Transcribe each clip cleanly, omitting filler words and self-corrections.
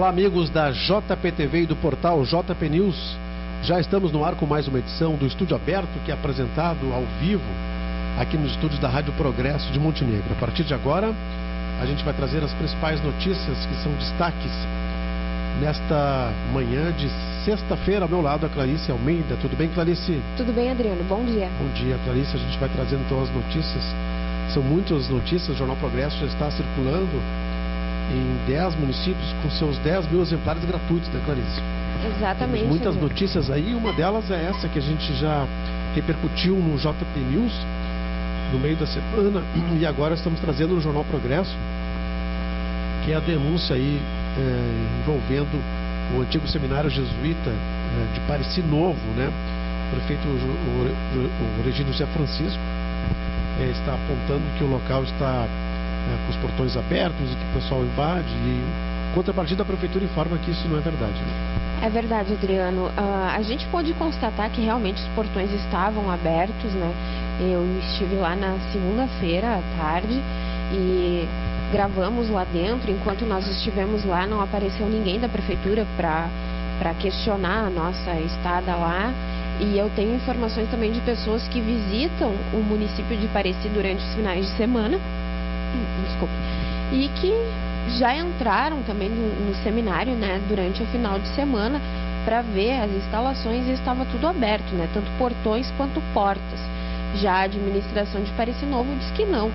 Olá, amigos da JPTV e do portal JP News. Já estamos no ar com mais uma edição do Estúdio Aberto, que é apresentado ao vivo aqui nos estúdios da Rádio Progresso de Montenegro. A partir de agora, a gente vai trazer as principais notícias que são destaques nesta manhã de sexta-feira. Ao meu lado, a Clarice Almeida. Tudo bem, Clarice? Tudo bem, Adriano. Bom dia. Bom dia, Clarice. A gente vai trazendo então as notícias. São muitas notícias. O Jornal Progresso já está circulando em 10 municípios com seus 10 mil exemplares gratuitos, né, Clarice? Exatamente. Temos muitas notícias aí. Uma delas é essa que a gente já repercutiu no JP News no meio da semana, e agora estamos trazendo no Jornal Progresso, que é a denúncia aí envolvendo o antigo seminário jesuíta de Pareci Novo, né? O prefeito o Regino José Francisco está apontando que o local está com os portões abertos e que o pessoal invade, e em contrapartida a prefeitura informa que isso não é verdade, né? É verdade, Adriano. A gente pôde constatar que realmente os portões estavam abertos, né? Eu estive lá na segunda-feira à tarde e gravamos lá dentro. Enquanto nós estivemos lá, não apareceu ninguém da prefeitura para questionar a nossa estada lá. E eu tenho informações também de pessoas que visitam o município de Pareci durante os finais de semana. Desculpa. E que já entraram também no seminário, né, durante o final de semana para ver as instalações, e estava tudo aberto, né, tanto portões quanto portas. Já a administração de Pareci Novo diz que não,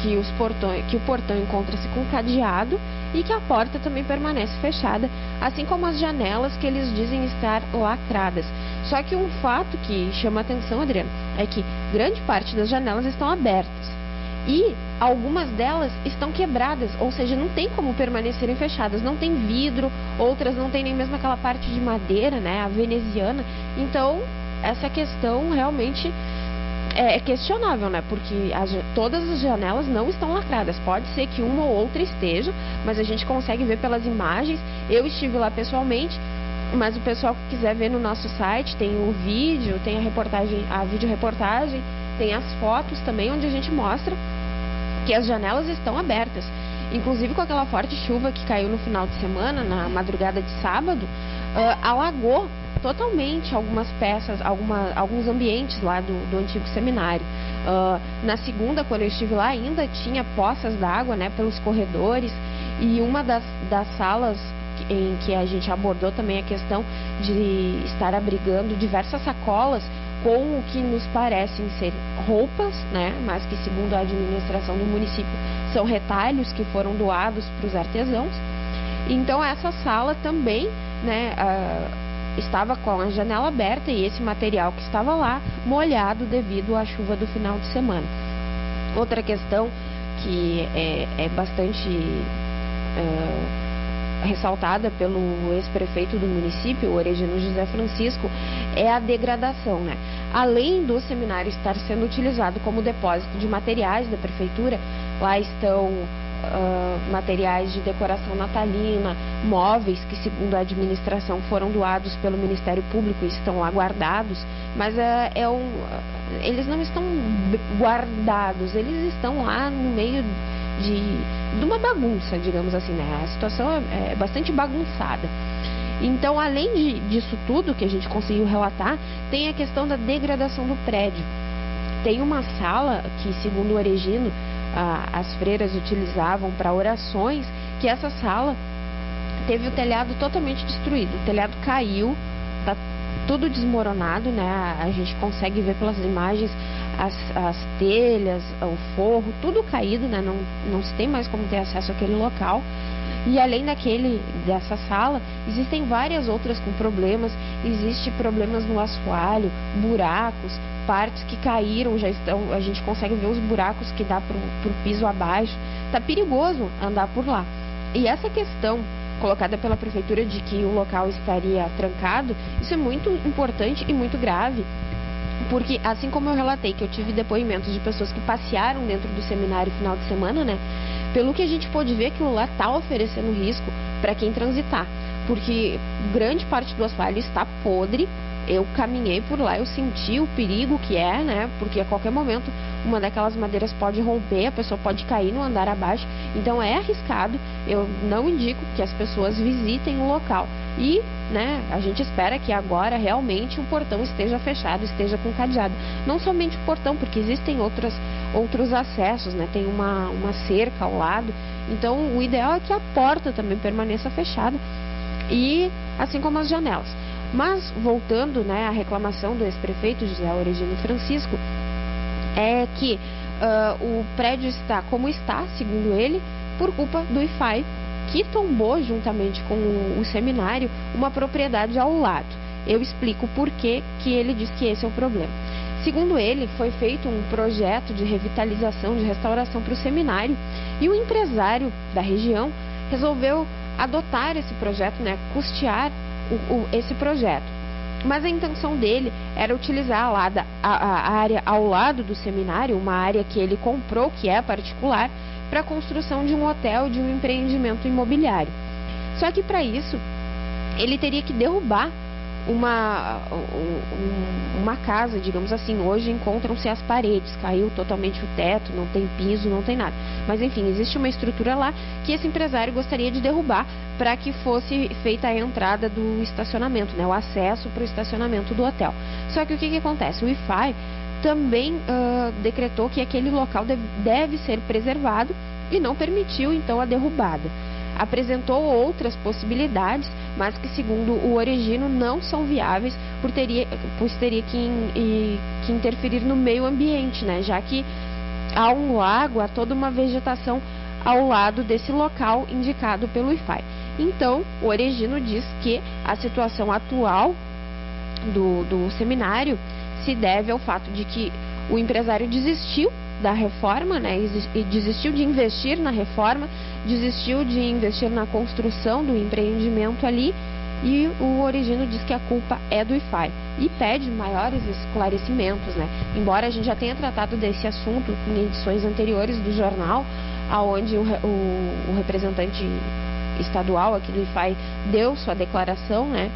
que o portão encontra-se com cadeado e que a porta também permanece fechada, assim como as janelas, que eles dizem estar lacradas. Só que um fato que chama a atenção, Adriano, é que grande parte das janelas estão abertas e algumas delas estão quebradas, ou seja, não tem como permanecerem fechadas, não tem vidro, outras não tem nem mesmo aquela parte de madeira, né, a veneziana. Então, essa questão realmente é questionável, né, porque todas as janelas não estão lacradas. Pode ser que uma ou outra esteja, mas a gente consegue ver pelas imagens. Eu estive lá pessoalmente, mas o pessoal que quiser ver no nosso site, tem o vídeo, tem a videoreportagem, tem as fotos também, onde a gente mostra que as janelas estão abertas. Inclusive, com aquela forte chuva que caiu no final de semana, na madrugada de sábado, alagou totalmente algumas peças, alguns ambientes lá do antigo seminário. Na segunda, quando eu estive lá, ainda tinha poças d'água, né, pelos corredores, e uma das salas em que a gente abordou também a questão de estar abrigando diversas sacolas com o que nos parecem ser roupas, né, mas que, segundo a administração do município, são retalhos que foram doados para os artesãos. Então essa sala também, né, estava com a janela aberta, e esse material que estava lá molhado devido à chuva do final de semana. Outra questão que é bastante ressaltada pelo ex-prefeito do município, o Regino José Francisco, é a degradação, né? Além do seminário estar sendo utilizado como depósito de materiais da prefeitura, lá estão materiais de decoração natalina, móveis que, segundo a administração, foram doados pelo Ministério Público e estão lá guardados, mas eles não estão guardados, eles estão lá no meio de uma bagunça, digamos assim, né? A situação é bastante bagunçada. Então, além disso tudo que a gente conseguiu relatar, tem a questão da degradação do prédio. Tem uma sala que, segundo o Regino, as freiras utilizavam para orações, que essa sala teve o telhado totalmente destruído. O telhado caiu, está tudo desmoronado, né? A gente consegue ver pelas imagens as telhas, o forro, tudo caído, né? Não se tem mais como ter acesso àquele local. E além dessa sala, existem várias outras com problemas. Existem problemas no assoalho, buracos, partes que caíram, a gente consegue ver os buracos que dá pro piso abaixo. Tá perigoso andar por lá. E essa questão colocada pela prefeitura de que o local estaria trancado, isso é muito importante e muito grave, porque assim como eu relatei que eu tive depoimentos de pessoas que passearam dentro do seminário final de semana, né, pelo que a gente pôde ver, aquilo lá está oferecendo risco para quem transitar, porque grande parte do asfalto está podre. Eu caminhei por lá, eu senti o perigo que é, né, porque a qualquer momento uma daquelas madeiras pode romper, a pessoa pode cair no andar abaixo, então é arriscado. Eu não indico que as pessoas visitem o local. E, né, a gente espera que agora realmente o portão esteja fechado, esteja com cadeado. Não somente o portão, porque existem outros acessos, né? Tem uma cerca ao lado. Então, o ideal é que a porta também permaneça fechada, e assim como as janelas. Mas, voltando, né, à reclamação do ex-prefeito José Oregino Francisco, é que o prédio está como está, segundo ele, por culpa do IFAI, que tombou, juntamente com o seminário, uma propriedade ao lado. Eu explico por que ele diz que esse é o problema. Segundo ele, foi feito um projeto de revitalização, de restauração para o seminário, e o empresário da região resolveu adotar esse projeto, né, custear esse projeto. Mas a intenção dele era utilizar a área ao lado do seminário, uma área que ele comprou, que é particular, para a construção de um hotel, de um empreendimento imobiliário. Só que para isso, ele teria que derrubar uma casa, digamos assim. Hoje encontram-se as paredes, caiu totalmente o teto, não tem piso, não tem nada. Mas enfim, existe uma estrutura lá que esse empresário gostaria de derrubar para que fosse feita a entrada do estacionamento, né, o acesso para o estacionamento do hotel. Só que o que acontece? O IFAI também decretou que aquele local deve ser preservado e não permitiu então a derrubada. Apresentou outras possibilidades, mas que, segundo o Oregino, não são viáveis, pois teria que interferir no meio ambiente, né? Já que há um lago, há toda uma vegetação ao lado desse local indicado pelo IFAI. Então, o Oregino diz que a situação atual do seminário se deve ao fato de que o empresário desistiu da reforma, né, e desistiu de investir na reforma, desistiu de investir na construção do empreendimento ali, e o Oregino diz que a culpa é do IFAI e pede maiores esclarecimentos, né? Embora a gente já tenha tratado desse assunto em edições anteriores do jornal, aonde o representante estadual aqui do IFAI deu sua declaração, né?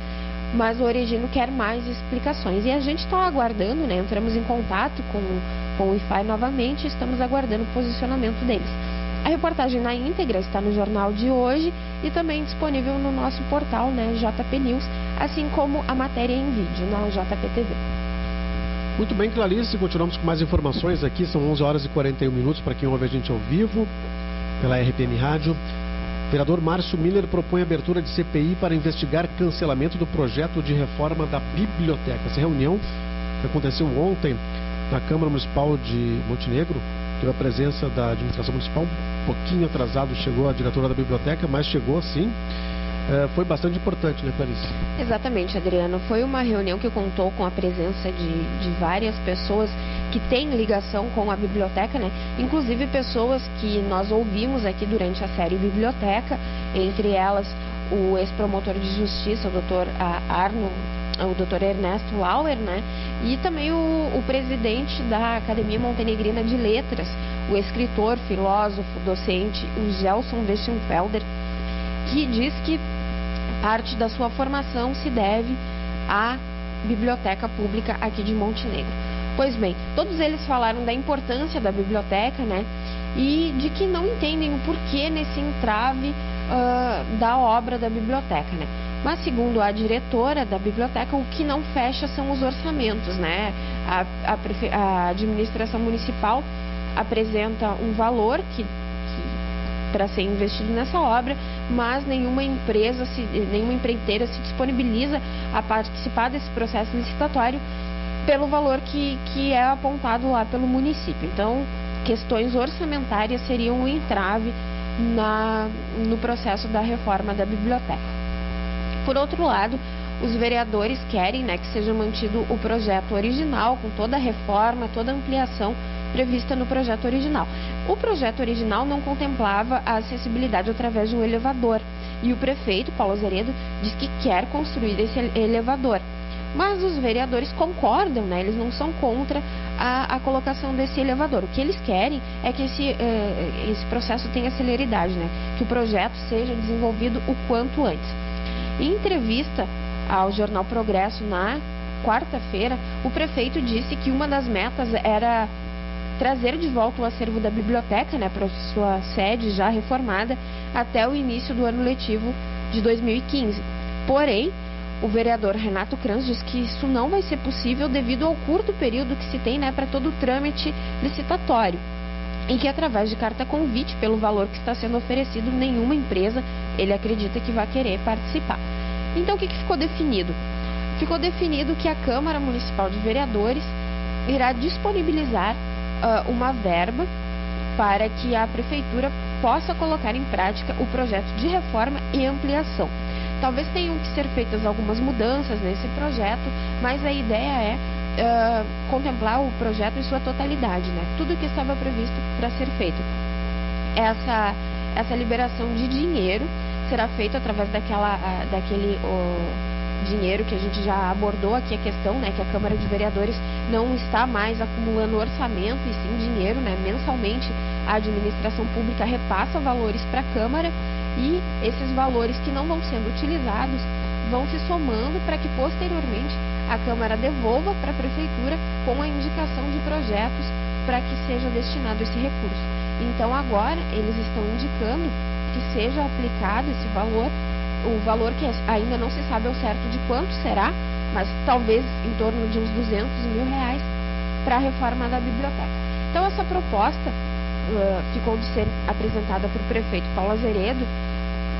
Mas o Oregino quer mais explicações, e a gente está aguardando, né? Entramos em contato com o IFAI novamente, estamos aguardando o posicionamento deles. A reportagem na íntegra está no jornal de hoje e também disponível no nosso portal, né, JP News, assim como a matéria em vídeo na JPTV. Muito bem, Clarice, continuamos com mais informações aqui, são 11 horas e 41 minutos para quem ouve a gente ao vivo, pela RPM Rádio. O vereador Márcio Miller propõe abertura de CPI para investigar cancelamento do projeto de reforma da biblioteca. Essa reunião que aconteceu ontem na Câmara Municipal de Montenegro, teve a presença da administração municipal, um pouquinho atrasado chegou a diretora da biblioteca, mas chegou sim. Foi bastante importante, né, Clarice? Exatamente, Adriano. Foi uma reunião que contou com a presença de várias pessoas que têm ligação com a biblioteca, né? Inclusive pessoas que nós ouvimos aqui durante a série Biblioteca, entre elas o ex-promotor de justiça, o Dr. Ernesto Lauer, né? E também o presidente da Academia Montenegrina de Letras, o escritor, filósofo, docente, o Gelson Westenfelder, que diz que parte da sua formação se deve à biblioteca pública aqui de Montenegro. Pois bem, todos eles falaram da importância da biblioteca, né? E de que não entendem o porquê nesse entrave da obra da biblioteca, né? Mas, segundo a diretora da biblioteca, o que não fecha são os orçamentos, né? A administração municipal apresenta um valor para ser investido nessa obra, mas nenhuma empreiteira se disponibiliza a participar desse processo licitatório pelo valor que é apontado lá pelo município. Então, questões orçamentárias seriam um entrave no processo da reforma da biblioteca. Por outro lado, os vereadores querem, né, que seja mantido o projeto original, com toda a reforma, toda a ampliação prevista no projeto original. O projeto original não contemplava a acessibilidade através de um elevador, e o prefeito, Paulo Azeredo, diz que quer construir esse elevador. Mas os vereadores concordam, né? Eles não são contra a colocação desse elevador. O que eles querem é que esse processo tenha celeridade, né? Que o projeto seja desenvolvido o quanto antes. Em entrevista ao jornal Progresso na quarta-feira, o prefeito disse que uma das metas era trazer de volta o acervo da biblioteca, né, para sua sede já reformada até o início do ano letivo de 2015. Porém, o vereador Renato Kranz diz que isso não vai ser possível devido ao curto período que se tem, né, para todo o trâmite licitatório, em que através de carta convite, pelo valor que está sendo oferecido, nenhuma empresa, ele acredita que vai querer participar. Então, o que ficou definido? Ficou definido que a Câmara Municipal de Vereadores irá disponibilizar uma verba para que a Prefeitura possa colocar em prática o projeto de reforma e ampliação. Talvez tenham que ser feitas algumas mudanças nesse projeto, mas a ideia é contemplar o projeto em sua totalidade, né? Tudo que estava previsto para ser feito. Essa liberação de dinheiro será feita através daquele dinheiro que a gente já abordou aqui a questão, né, que a Câmara de Vereadores não está mais acumulando orçamento e sim dinheiro, né, mensalmente a administração pública repassa valores para a Câmara e esses valores que não vão sendo utilizados vão se somando para que posteriormente a Câmara devolva para a Prefeitura com a indicação de projetos para que seja destinado esse recurso. Então agora eles estão indicando que seja aplicado esse valor, o valor que ainda não se sabe ao certo de quanto será, mas talvez em torno de uns 200 mil reais para a reforma da biblioteca. Então essa proposta ficou de ser apresentada por o prefeito Paulo Azeredo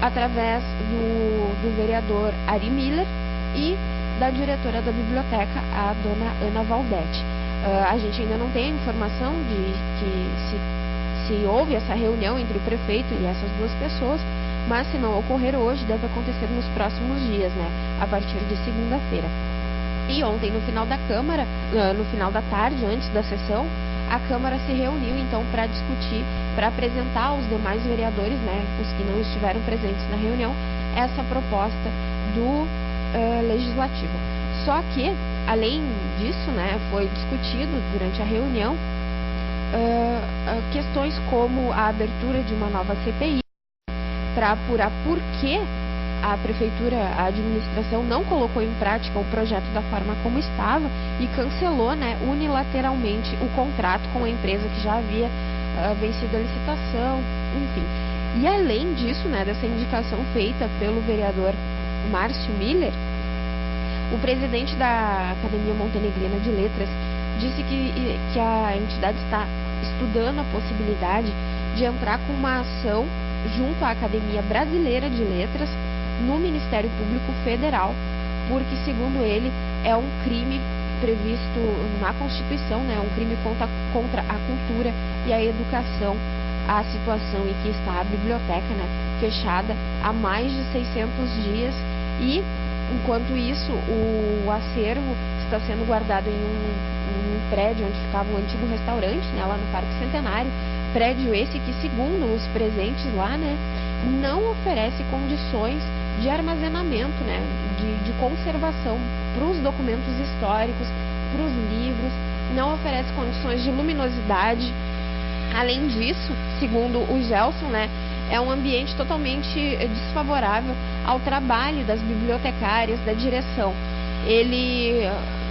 através do vereador Ari Miller e da diretora da biblioteca, a dona Ana Valdete. A gente ainda não tem a informação de que se houve essa reunião entre o prefeito e essas duas pessoas, mas se não ocorrer hoje, deve acontecer nos próximos dias, né, a partir de segunda-feira. E ontem, no final da Câmara, no final da tarde, antes da sessão, a Câmara se reuniu, então, para discutir, para apresentar aos demais vereadores, né, os que não estiveram presentes na reunião, essa proposta do Legislativo. Só que, além disso, né, foi discutido durante a reunião questões como a abertura de uma nova CPI para apurar por que a Prefeitura, a administração não colocou em prática o projeto da forma como estava e cancelou, né, unilateralmente o contrato com a empresa que já havia vencido a licitação, enfim. E além disso, né, dessa indicação feita pelo vereador Márcio Miller, o presidente da Academia Montenegrina de Letras disse que a entidade está estudando a possibilidade de entrar com uma ação junto à Academia Brasileira de Letras no Ministério Público Federal, porque, segundo ele, é um crime previsto na Constituição, né, um crime contra a cultura e a educação, a situação em que está a biblioteca, né, fechada há mais de 600 dias e, enquanto isso, o acervo está sendo guardado em um prédio onde ficava um antigo restaurante, né, lá no Parque Centenário, prédio esse que, segundo os presentes lá, né, não oferece condições de armazenamento, né, de conservação para os documentos históricos, para os livros, não oferece condições de luminosidade. Além disso, segundo o Gelson, né, é um ambiente totalmente desfavorável ao trabalho das bibliotecárias, da direção. Ele,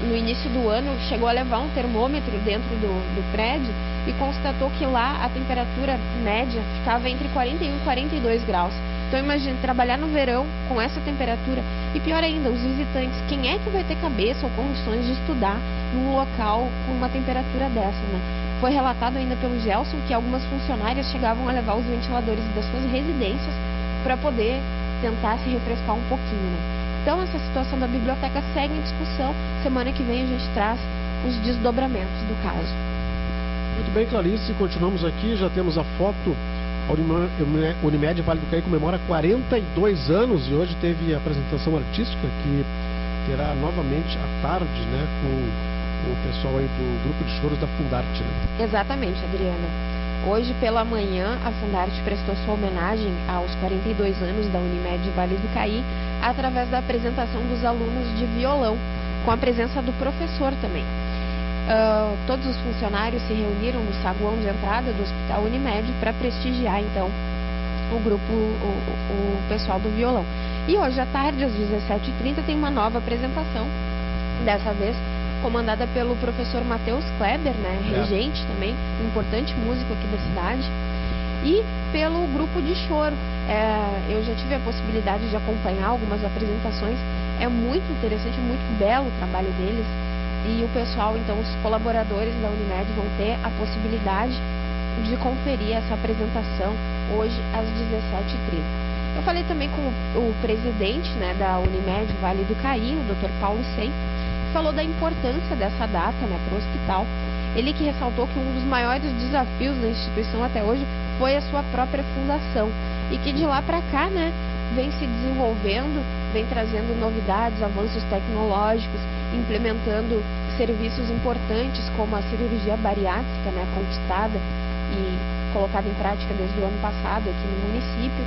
no início do ano, chegou a levar um termômetro dentro do prédio e constatou que lá a temperatura média ficava entre 41 e 42 graus. Então imagine, trabalhar no verão com essa temperatura e, pior ainda, os visitantes, quem é que vai ter cabeça ou condições de estudar num local com uma temperatura dessa, né? Foi relatado ainda pelo Gelson que algumas funcionárias chegavam a levar os ventiladores das suas residências para poder tentar se refrescar um pouquinho, né? Então essa situação da biblioteca segue em discussão. Semana que vem a gente traz os desdobramentos do caso. Muito bem, Clarice, continuamos aqui, já temos a foto. A Unimed Vale do Caí comemora 42 anos e hoje teve a apresentação artística que terá novamente à tarde, né, com o pessoal aí do grupo de choros da Fundarte, né? Exatamente, Adriana. Hoje pela manhã a Fundarte prestou sua homenagem aos 42 anos da Unimed Vale do Caí através da apresentação dos alunos de violão, com a presença do professor também. Todos os funcionários se reuniram no saguão de entrada do Hospital Unimed para prestigiar então o grupo, o pessoal do violão. E hoje à tarde, às 17h30, tem uma nova apresentação, dessa vez comandada pelo professor Matheus Kleber, né, regente também, um importante músico aqui da cidade, e pelo grupo de choro. Eu já tive a possibilidade de acompanhar algumas apresentações, é muito interessante, muito belo o trabalho deles, e o pessoal, então, os colaboradores da Unimed vão ter a possibilidade de conferir essa apresentação hoje às 17h30. Eu falei também com o presidente, né, da Unimed Vale do Caí, o Dr. Paulo Sem, que falou da importância dessa data, né, para o hospital. Ele que ressaltou que um dos maiores desafios da instituição até hoje foi a sua própria fundação e que de lá para cá, né, vem se desenvolvendo, vem trazendo novidades, avanços tecnológicos, implementando serviços importantes como a cirurgia bariátrica, né, conquistada e colocada em prática desde o ano passado aqui no município.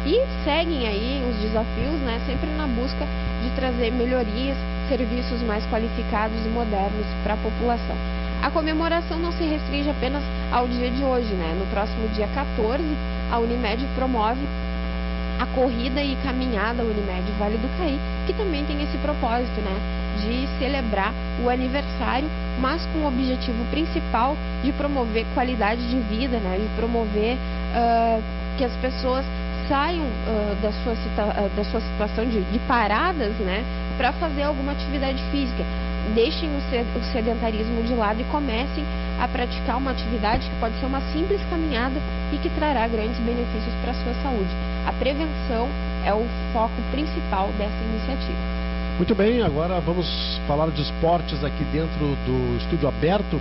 E seguem aí os desafios, né, sempre na busca de trazer melhorias, serviços mais qualificados e modernos para a população. A comemoração não se restringe apenas ao dia de hoje, né? No próximo dia 14, a Unimed promove a corrida e caminhada Unimed Vale do Caí, que também tem esse propósito, né, de celebrar o aniversário, mas com o objetivo principal de promover qualidade de vida, né, de promover que as pessoas saiam da sua situação de paradas, né, para fazer alguma atividade física. Deixem o sedentarismo de lado e comecem a praticar uma atividade que pode ser uma simples caminhada e que trará grandes benefícios para a sua saúde. A prevenção é o foco principal dessa iniciativa. Muito bem, agora vamos falar de esportes aqui dentro do Estúdio Aberto.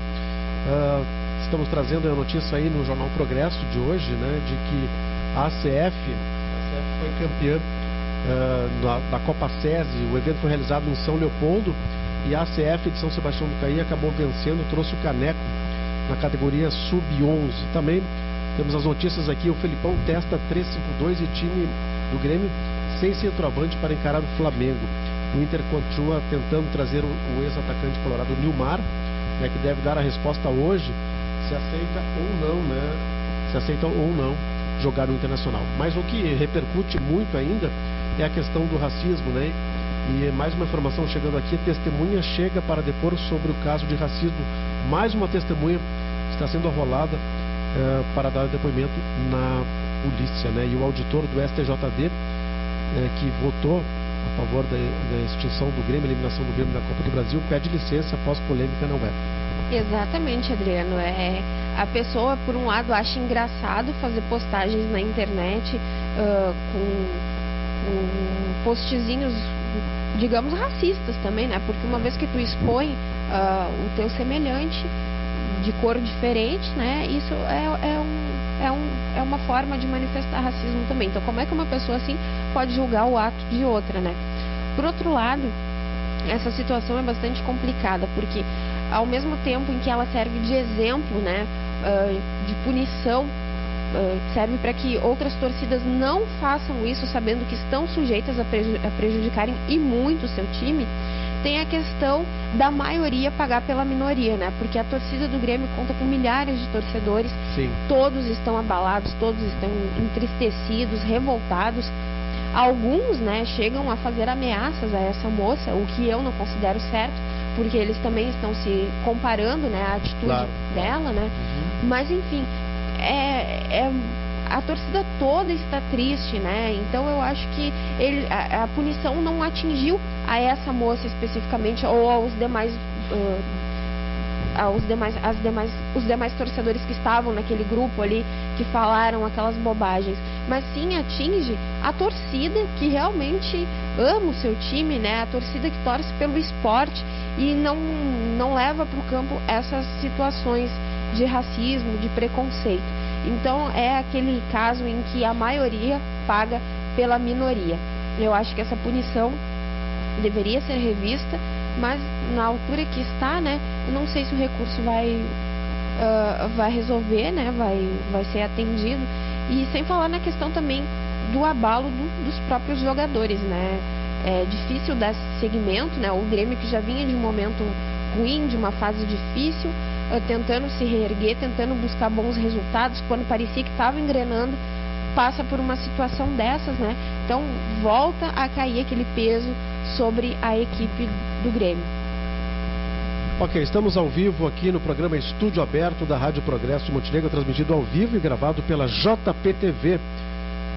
Estamos trazendo a notícia aí no Jornal Progresso de hoje, né, de que a ACF foi campeã da Copa SESI. O evento foi realizado em São Leopoldo e a ACF de São Sebastião do Caí acabou vencendo, trouxe o caneco na categoria Sub-11. Também temos as notícias aqui: o Felipão testa 3-5-2 e time do Grêmio sem centroavante para encarar o Flamengo. O Inter continua tentando trazer o ex-atacante colorado Nilmar, né, que deve dar a resposta hoje se aceita ou não, né? Se aceita ou não jogar no Internacional. Mas o que repercute muito ainda é a questão do racismo, né? E mais uma informação chegando aqui: testemunha chega para depor sobre o caso de racismo. Mais uma testemunha está sendo arrolada para dar depoimento na polícia, né? E o auditor do STJD, que votou a favor da extinção do Grêmio, eliminação do Grêmio da Copa do Brasil, pede licença após polêmica na web. Exatamente, Adriano. A pessoa, por um lado, acha engraçado fazer postagens na internet com postzinhos, digamos, racistas também, né? Porque uma vez que tu expõe o teu semelhante de cor diferente, né? Isso é uma forma de manifestar racismo também. Então, como é que uma pessoa assim pode julgar o ato de outra, né? Por outro lado, essa situação é bastante complicada, porque ao mesmo tempo em que ela serve de exemplo, né, de punição, serve para que outras torcidas não façam isso, sabendo que estão sujeitas a prejudicarem e muito o seu time. Tem a questão da maioria pagar pela minoria, né? Porque a torcida do Grêmio conta com milhares de torcedores. Sim. Todos estão abalados, todos estão entristecidos, revoltados. Alguns, né, chegam a fazer ameaças a essa moça, o que eu não considero certo, porque eles também estão se comparando, né, a atitude dela, né? Mas enfim, a torcida toda está triste, né? Então eu acho que a punição não atingiu a essa moça especificamente ou aos demais os demais torcedores que estavam naquele grupo ali, que falaram aquelas bobagens, mas sim atinge a torcida que realmente ama o seu time, né? A torcida que torce pelo esporte e não leva para o campo essas situações de racismo, de preconceito. Então é aquele caso em que a maioria paga pela minoria. Eu acho que essa punição deveria ser revista, mas na altura que está, né, eu não sei se o recurso vai resolver, né, vai ser atendido. E sem falar na questão também do abalo dos próprios jogadores, né? É difícil dar seguimento, né? O Grêmio, que já vinha de um momento ruim, de uma fase difícil, tentando se reerguer, tentando buscar bons resultados, quando parecia que estava engrenando, passa por uma situação dessas, né? Então volta a cair aquele peso sobre a equipe do Grêmio. Ok, estamos ao vivo aqui no programa Estúdio Aberto da Rádio Progresso Montenegro, transmitido ao vivo e gravado pela JPTV.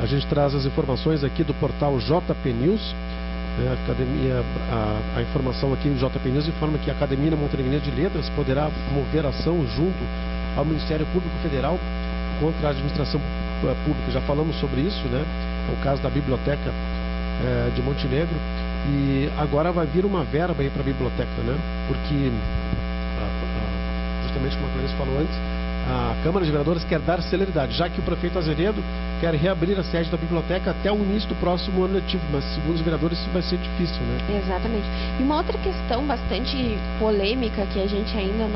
A gente traz as informações aqui do portal JP News. A informação aqui do JP News informa que a Academia Montenegrinense de Letras poderá mover ação junto ao Ministério Público Federal contra a administração pública. Já falamos sobre isso, né? É o caso da Biblioteca de Montenegro. E agora vai vir uma verba aí para a biblioteca, né? Porque, justamente como a Clarice falou antes, a Câmara de Vereadores quer dar celeridade, já que o prefeito Azeredo quer reabrir a sede da biblioteca até o início do próximo ano letivo, mas segundo os vereadores isso vai ser difícil, né? Exatamente. E uma outra questão bastante polêmica que a gente ainda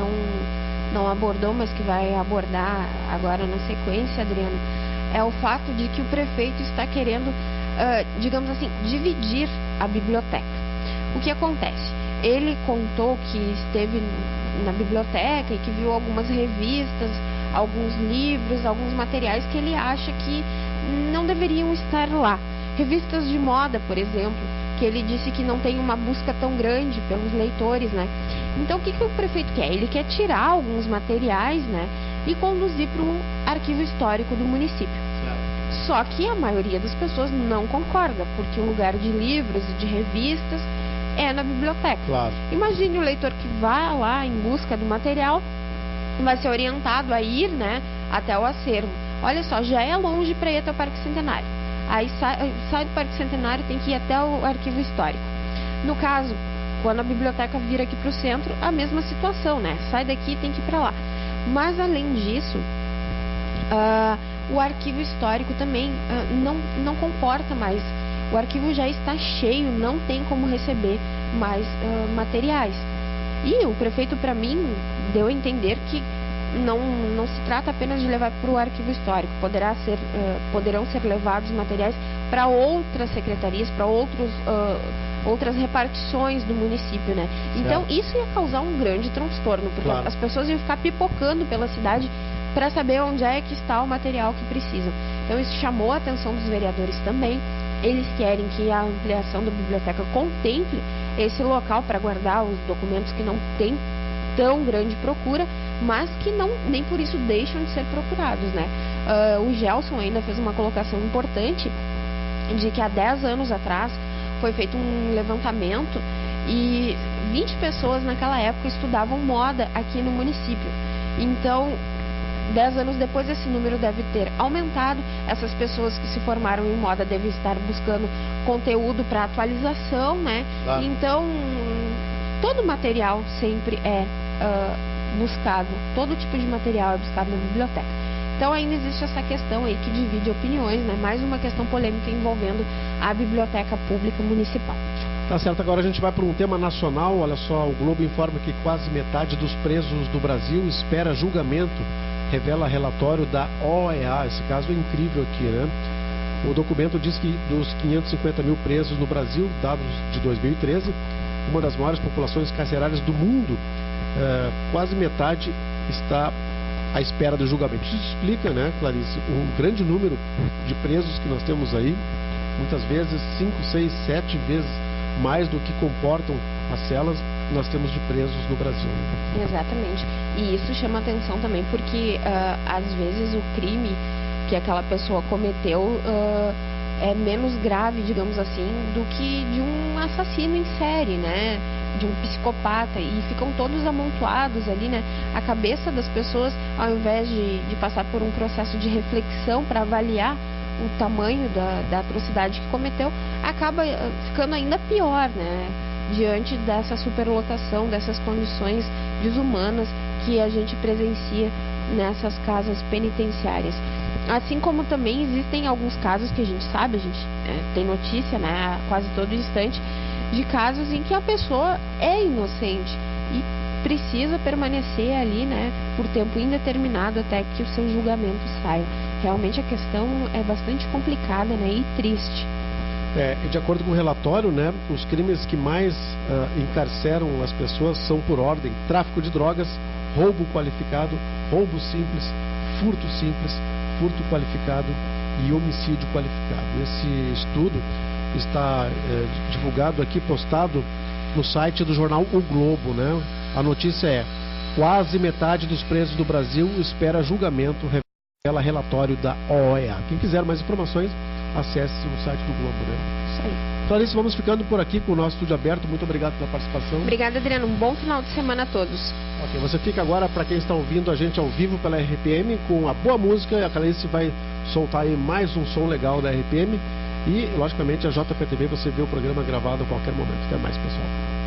não abordou, mas que vai abordar agora na sequência, Adriano, é o fato de que o prefeito está querendo, digamos assim, dividir a biblioteca. O que acontece? Ele contou que esteve na biblioteca e que viu algumas revistas, alguns livros, alguns materiais que ele acha que não deveriam estar lá. Revistas de moda, por exemplo, que ele disse que não tem uma busca tão grande pelos leitores, né? Então o que o prefeito quer? Ele quer tirar alguns materiais, né, e conduzir para o arquivo histórico do município. Só que a maioria das pessoas não concorda, porque o lugar de livros e de revistas é na biblioteca. Claro. Imagine o leitor que vai lá em busca do material, vai ser orientado a ir, né, até o acervo. Olha só, já é longe para ir até o Parque Centenário. Aí sai do Parque Centenário, tem que ir até o arquivo histórico. No caso, quando a biblioteca vir aqui para o centro, a mesma situação, né? Sai daqui e tem que ir para lá. Mas além disso, o arquivo histórico também não comporta mais. O arquivo já está cheio, não tem como receber mais materiais. E o prefeito, para mim, deu a entender que não se trata apenas de levar para o arquivo histórico. Poderão ser levados materiais para outras secretarias, para outras repartições do município, né? Então isso ia causar um grande transtorno, porque as pessoas iam ficar pipocando pela cidade para saber onde é que está o material que precisam. Então isso chamou a atenção dos vereadores também. Eles querem que a ampliação da biblioteca contemple esse local para guardar os documentos que não tem tão grande procura, mas que nem por isso deixam de ser procurados, né? O Gelson ainda fez uma colocação importante de que há 10 anos atrás foi feito um levantamento e 20 pessoas naquela época estudavam moda aqui no município. Então, 10 anos depois, esse número deve ter aumentado. Essas pessoas que se formaram em moda devem estar buscando conteúdo para atualização, né? Claro. Então, todo material sempre é buscado, todo tipo de material é buscado na biblioteca. Então ainda existe essa questão aí que divide opiniões, né? Mais uma questão polêmica envolvendo a Biblioteca Pública Municipal. Tá certo, agora a gente vai para um tema nacional. Olha só, o Globo informa que quase metade dos presos do Brasil espera julgamento, revela relatório da OEA. Esse caso é incrível aqui, né? O documento diz que dos 550 mil presos no Brasil, dados de 2013, uma das maiores populações carcerárias do mundo, quase metade está à espera do julgamento. Isso explica, né, Clarice, um grande número de presos que nós temos aí, muitas vezes 5, 6, 7 vezes mais do que comportam as celas nós temos de presos no Brasil. Exatamente. E isso chama atenção também porque às vezes o crime que aquela pessoa cometeu é menos grave, digamos assim, do que de um assassino em série, né? De um psicopata, e ficam todos amontoados ali, né? A cabeça das pessoas, ao invés de passar por um processo de reflexão para avaliar o tamanho da atrocidade que cometeu, acaba ficando ainda pior, né? Diante dessa superlotação, dessas condições desumanas que a gente presencia nessas casas penitenciárias. Assim como também existem alguns casos que a gente sabe, a gente tem notícia, né, a quase todo instante, de casos em que a pessoa é inocente e precisa permanecer ali, né, por tempo indeterminado até que o seu julgamento saia. Realmente a questão é bastante complicada, né, e triste. De acordo com o relatório, né, os crimes que mais encarceram as pessoas são por ordem: tráfico de drogas, roubo qualificado, roubo simples, furto qualificado e homicídio qualificado. Esse estudo está divulgado aqui, postado no site do jornal O Globo, né? A notícia é: quase metade dos presos do Brasil espera julgamento, revela relatório da OEA. Quem quiser mais informações, acesse o site do Globo, né? Isso aí. Clarice, vamos ficando por aqui com o nosso estúdio aberto. Muito obrigado pela participação. Obrigada, Adriano. Um bom final de semana a todos. Ok, você fica agora, para quem está ouvindo a gente ao vivo pela RPM, com a boa música. A Clarice vai soltar aí mais um som legal da RPM. E, logicamente, a JPTV, você vê o programa gravado a qualquer momento. Até mais, pessoal.